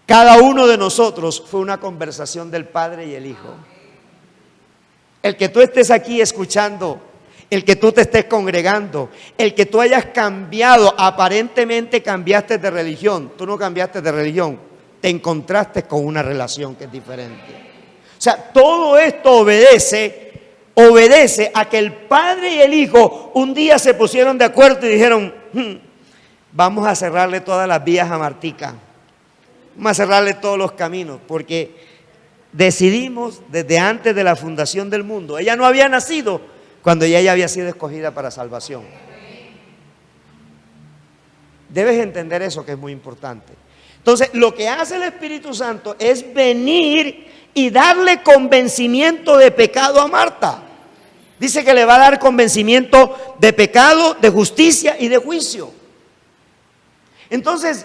Cada uno de nosotros fue una conversación del Padre y el Hijo. El que tú estés aquí escuchando, el que tú te estés congregando, el que tú hayas cambiado, aparentemente cambiaste de religión, tú no cambiaste de religión, te encontraste con una relación que es diferente. O sea, todo esto obedece a que el Padre y el Hijo un día se pusieron de acuerdo y dijeron, vamos a cerrarle todas las vías a Martica, vamos a cerrarle todos los caminos, porque decidimos desde antes de la fundación del mundo, ella no había nacido cuando ya ella había sido escogida para salvación. Debes entender eso, que es muy importante. Entonces, lo que hace el Espíritu Santo es venir y darle convencimiento de pecado a Marta. Dice que le va a dar convencimiento de pecado, de justicia y de juicio. Entonces,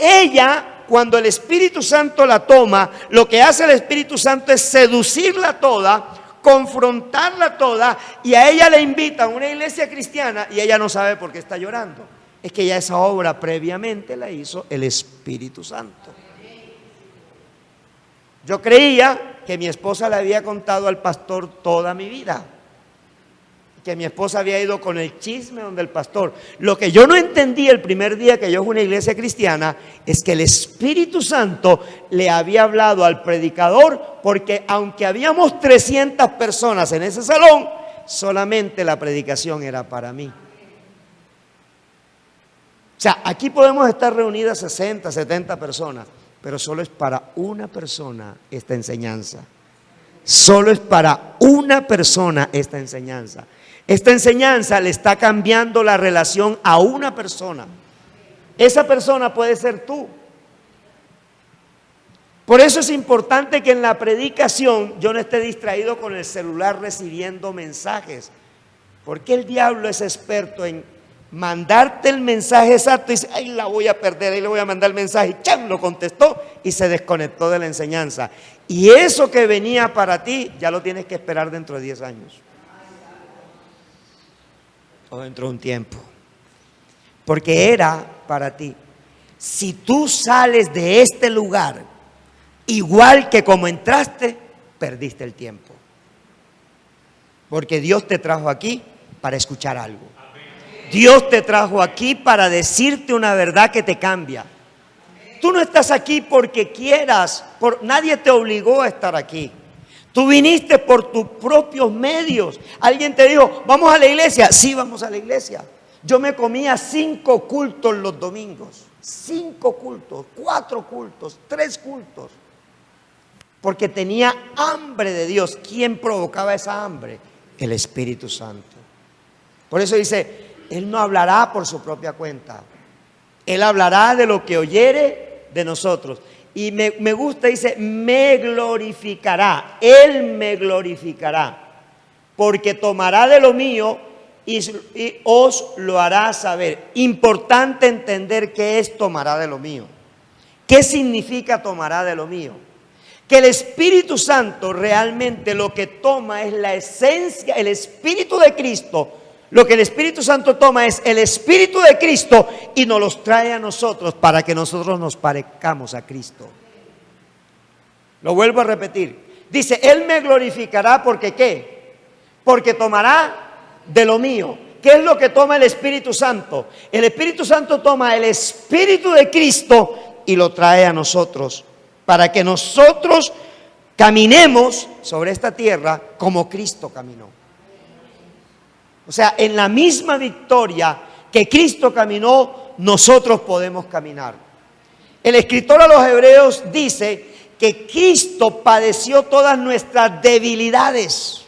ella, cuando el Espíritu Santo la toma, lo que hace el Espíritu Santo es seducirla toda, confrontarla toda, y a ella le invita a una iglesia cristiana y ella no sabe por qué está llorando. Es que ya esa obra previamente la hizo el Espíritu Santo. Yo creía que mi esposa le había contado al pastor toda mi vida, que mi esposa había ido con el chisme donde el pastor. Lo que yo no entendí el primer día que yo fui a una iglesia cristiana es que el Espíritu Santo le había hablado al predicador, porque aunque habíamos 300 personas en ese salón, solamente la predicación era para mí. O sea, aquí podemos estar reunidas 60, 70 personas, pero solo es para una persona esta enseñanza. Solo es para una persona esta enseñanza. Esta enseñanza le está cambiando la relación a una persona. Esa persona puede ser tú. Por eso es importante que en la predicación yo no esté distraído con el celular recibiendo mensajes. Porque el diablo es experto en mandarte el mensaje exacto y dice, ay, la voy a perder, ahí le voy a mandar el mensaje. Y ¡chan! Lo contestó y se desconectó de la enseñanza. Y eso que venía para ti, ya lo tienes que esperar dentro de 10 años. O dentro de un tiempo. Porque era para ti. Si tú sales de este lugar igual que como entraste, perdiste el tiempo. Porque Dios te trajo aquí para escuchar algo. Dios te trajo aquí para decirte una verdad que te cambia. Tú no estás aquí porque quieras, nadie te obligó a estar aquí. Tú viniste por tus propios medios. Alguien te dijo, ¿vamos a la iglesia? Sí, vamos a la iglesia. Yo me comía 5 cultos los domingos. 5 cultos, 4 cultos, 3 cultos. Porque tenía hambre de Dios. ¿Quién provocaba esa hambre? El Espíritu Santo. Por eso dice, Él no hablará por su propia cuenta. Él hablará de lo que oyere de nosotros. Y me gusta, dice, me glorificará. Él me glorificará. Porque tomará de lo mío y os lo hará saber. Importante entender qué es tomará de lo mío. ¿Qué significa tomará de lo mío? Que el Espíritu Santo realmente lo que toma es la esencia, el Espíritu de Cristo. Lo que el Espíritu Santo toma es el Espíritu de Cristo y nos los trae a nosotros para que nosotros nos parezcamos a Cristo. Lo vuelvo a repetir. Dice, Él me glorificará porque ¿qué? Porque tomará de lo mío. ¿Qué es lo que toma el Espíritu Santo? El Espíritu Santo toma el Espíritu de Cristo y lo trae a nosotros para que nosotros caminemos sobre esta tierra como Cristo caminó. O sea, en la misma victoria que Cristo caminó, nosotros podemos caminar. El escritor a los Hebreos dice que Cristo padeció todas nuestras debilidades.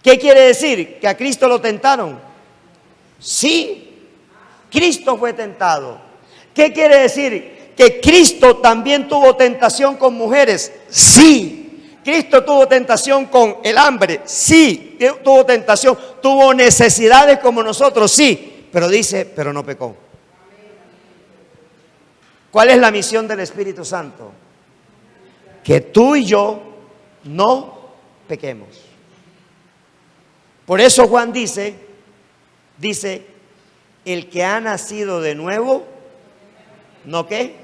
¿Qué quiere decir? ¿Que a Cristo lo tentaron? Sí, Cristo fue tentado. ¿Qué quiere decir? ¿Que Cristo también tuvo tentación con mujeres? Sí. ¿Cristo tuvo tentación con el hambre? Sí. ¿Tuvo tentación? ¿Tuvo necesidades como nosotros? Sí. Pero dice, pero no pecó. ¿Cuál es la misión del Espíritu Santo? Que tú y yo no pequemos. Por eso Juan dice, el que ha nacido de nuevo, ¿no qué?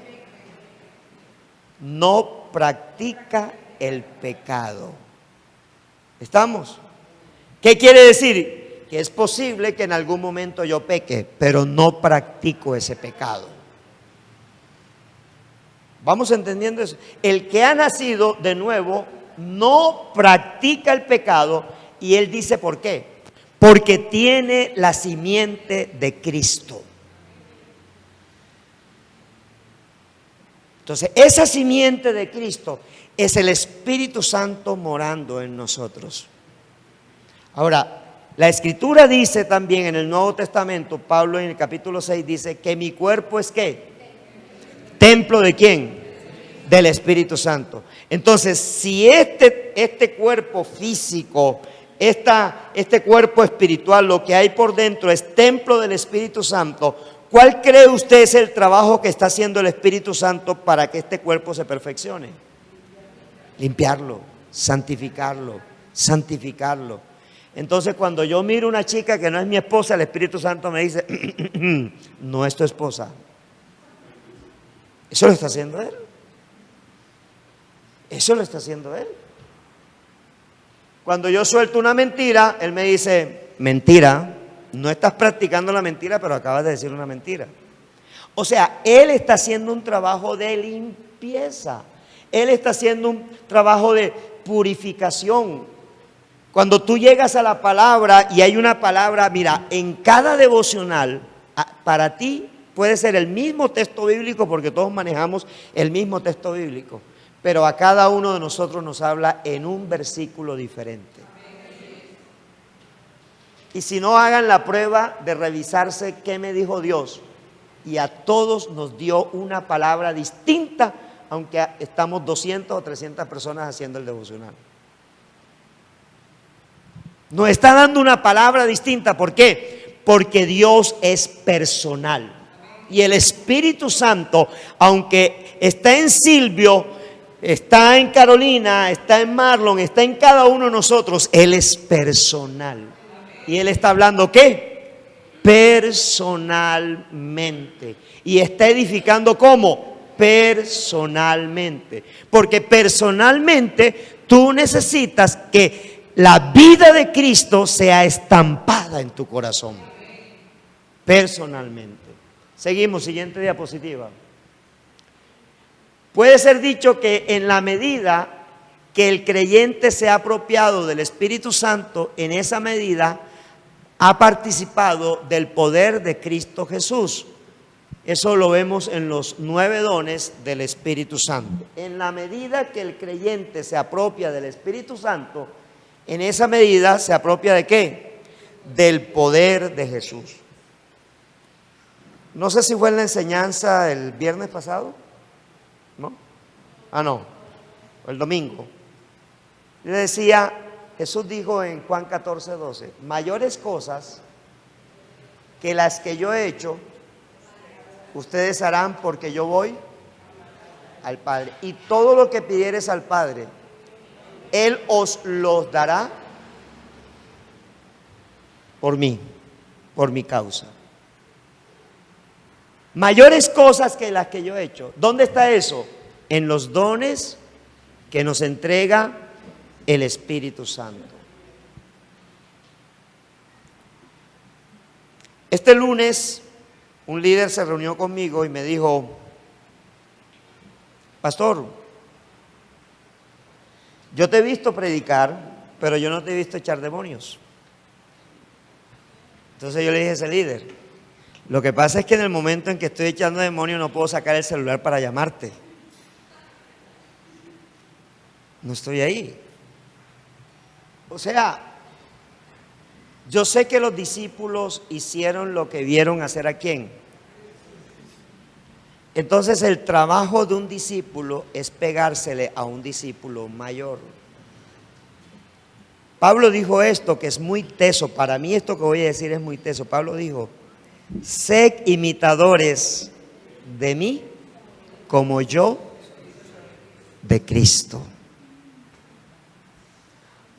No practica el pecado. ¿Estamos? ¿Qué quiere decir? Que es posible que en algún momento yo peque, pero no practico ese pecado. ¿Vamos entendiendo eso? El que ha nacido de nuevo no practica el pecado. Y él dice, ¿por qué? Porque tiene la simiente de Cristo. Entonces, esa simiente de Cristo es el Espíritu Santo morando en nosotros. Ahora, la Escritura dice también en el Nuevo Testamento, Pablo en el capítulo 6 dice que mi cuerpo es ¿qué? ¿Templo de quién? Del Espíritu Santo. Entonces, si este cuerpo físico, este cuerpo espiritual, lo que hay por dentro es templo del Espíritu Santo, ¿cuál cree usted es el trabajo que está haciendo el Espíritu Santo para que este cuerpo se perfeccione? Limpiarlo, santificarlo, santificarlo. Entonces, cuando yo miro una chica que no es mi esposa, el Espíritu Santo me dice, no es tu esposa. Eso lo está haciendo Él. Eso lo está haciendo Él. Cuando yo suelto una mentira, Él me dice, mentira, no estás practicando la mentira, pero acabas de decir una mentira. O sea, Él está haciendo un trabajo de limpieza. Él está haciendo un trabajo de purificación. Cuando tú llegas a la palabra y hay una palabra, mira, en cada devocional, para ti puede ser el mismo texto bíblico porque todos manejamos el mismo texto bíblico. Pero a cada uno de nosotros nos habla en un versículo diferente. Y si no, hagan la prueba de revisarse qué me dijo Dios. Y a todos nos dio una palabra distinta, aunque estamos 200 o 300 personas haciendo el devocional. Nos está dando una palabra distinta. ¿Por qué? Porque Dios es personal. Y el Espíritu Santo, aunque está en Silvio, está en Carolina, está en Marlon, está en cada uno de nosotros, Él es personal. Y Él está hablando ¿qué? Personalmente. Y está edificando ¿cómo? Personalmente. Porque personalmente tú necesitas que la vida de Cristo sea estampada en tu corazón. Personalmente. Seguimos, siguiente diapositiva. Puede ser dicho que en la medida que el creyente se ha apropiado del Espíritu Santo, en esa medida ha participado del poder de Cristo Jesús. Eso lo vemos en los 9 dones del Espíritu Santo. En la medida que el creyente se apropia del Espíritu Santo, en esa medida se apropia ¿de qué? del poder de Jesús. No sé si fue en la enseñanza el viernes pasado, ¿no? No, el domingo. Le decía, Jesús dijo en Juan 14:12, mayores cosas que las que yo he hecho, ustedes harán porque yo voy al Padre. Y todo lo que pidieres al Padre, Él os los dará por mí, por mi causa. Mayores cosas que las que yo he hecho. ¿Dónde está eso? En los dones que nos entrega el Espíritu Santo. Este lunes un líder se reunió conmigo y me dijo, pastor, yo te he visto predicar, pero yo no te he visto echar demonios. Entonces yo le dije a ese líder, lo que pasa es que en el momento en que estoy echando demonios no puedo sacar el celular para llamarte. No estoy ahí. O sea, yo sé que los discípulos hicieron lo que vieron hacer a quién. Entonces el trabajo de un discípulo es pegársele a un discípulo mayor. Pablo dijo esto que es muy teso. Para mí esto que voy a decir es muy teso. Pablo dijo, sed imitadores de mí como yo de Cristo.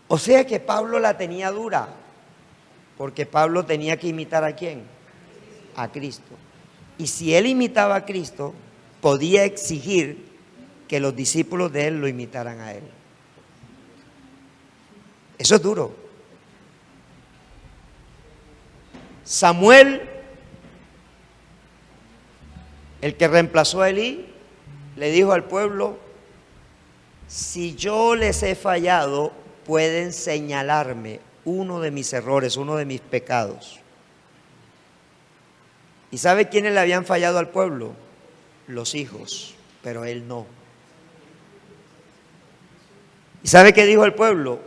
O sea que Pablo la tenía dura, porque Pablo tenía que imitar ¿a quién? A Cristo. Y si él imitaba a Cristo, podía exigir que los discípulos de él lo imitaran a él. Eso es duro. Samuel, el que reemplazó a Elí, le dijo al pueblo, si yo les he fallado, pueden señalarme uno de mis errores, uno de mis pecados. ¿Y sabe quiénes le habían fallado al pueblo? Los hijos, pero él no. ¿Y sabe qué dijo el pueblo?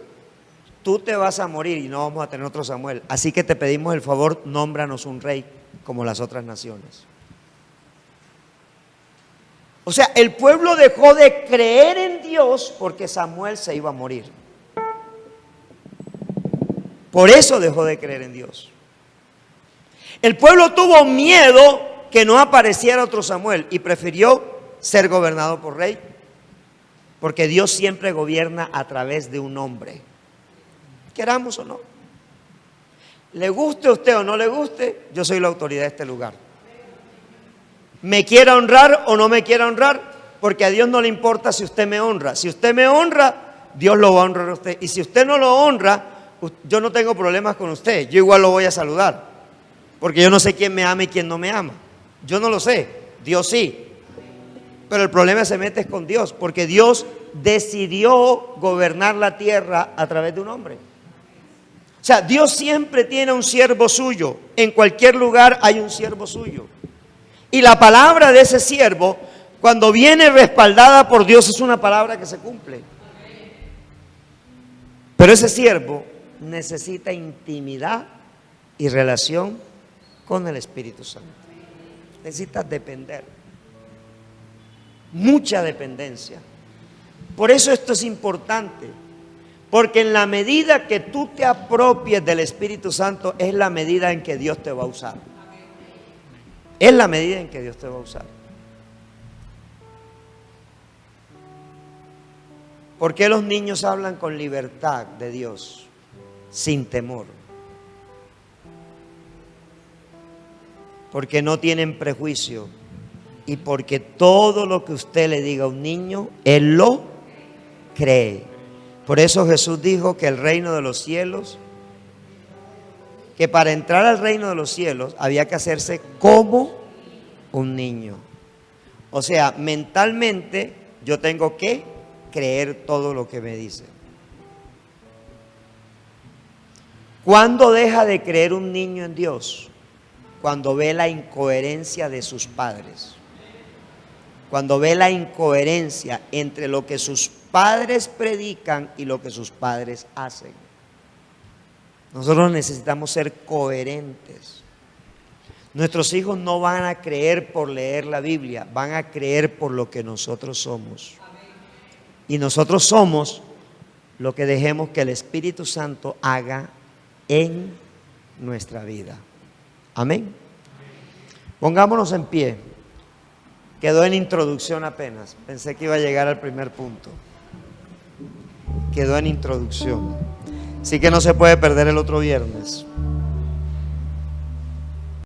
Tú te vas a morir y no vamos a tener otro Samuel. Así que te pedimos el favor, nómbranos un rey como las otras naciones. O sea, el pueblo dejó de creer en Dios porque Samuel se iba a morir. Por eso dejó de creer en Dios. El pueblo tuvo miedo que no apareciera otro Samuel y prefirió ser gobernado por rey, porque Dios siempre gobierna a través de un hombre, queramos o no. Le guste a usted o no le guste, yo soy la autoridad de este lugar. Me quiera honrar o no me quiera honrar, porque a Dios no le importa si usted me honra. Si usted me honra, Dios lo va a honrar a usted. Y si usted no lo honra, yo no tengo problemas con usted, yo igual lo voy a saludar, porque yo no sé quién me ama y quién no me ama. Yo no lo sé, Dios sí. Pero el problema se mete con Dios, porque Dios decidió gobernar la tierra a través de un hombre. O sea, Dios siempre tiene un siervo suyo. En cualquier lugar hay un siervo suyo. Y la palabra de ese siervo, cuando viene respaldada por Dios, es una palabra que se cumple. Pero ese siervo necesita intimidad y relación con el Espíritu Santo. Necesita depender. Mucha dependencia. Por eso esto es importante. Porque en la medida que tú te apropies del Espíritu Santo, es la medida en que Dios te va a usar. Es la medida en que Dios te va a usar. ¿Por qué los niños hablan con libertad de Dios, sin temor? Porque no tienen prejuicio y porque todo lo que usted le diga a un niño, él lo cree. Por eso Jesús dijo que el reino de los cielos, que para entrar al reino de los cielos había que hacerse como un niño. O sea, mentalmente yo tengo que creer todo lo que me dice. ¿Cuándo deja de creer un niño en Dios? Cuando ve la incoherencia de sus padres. Cuando ve la incoherencia entre lo que sus padres predican y lo que sus padres hacen. Nosotros necesitamos ser coherentes. Nuestros hijos no van a creer por leer la Biblia, van a creer por lo que nosotros somos. Y nosotros somos lo que dejemos que el Espíritu Santo haga en nuestra vida. Amén. Pongámonos en pie. Quedó en introducción apenas. Pensé que iba a llegar al primer punto. Quedó en introducción. Así que no se puede perder el otro viernes.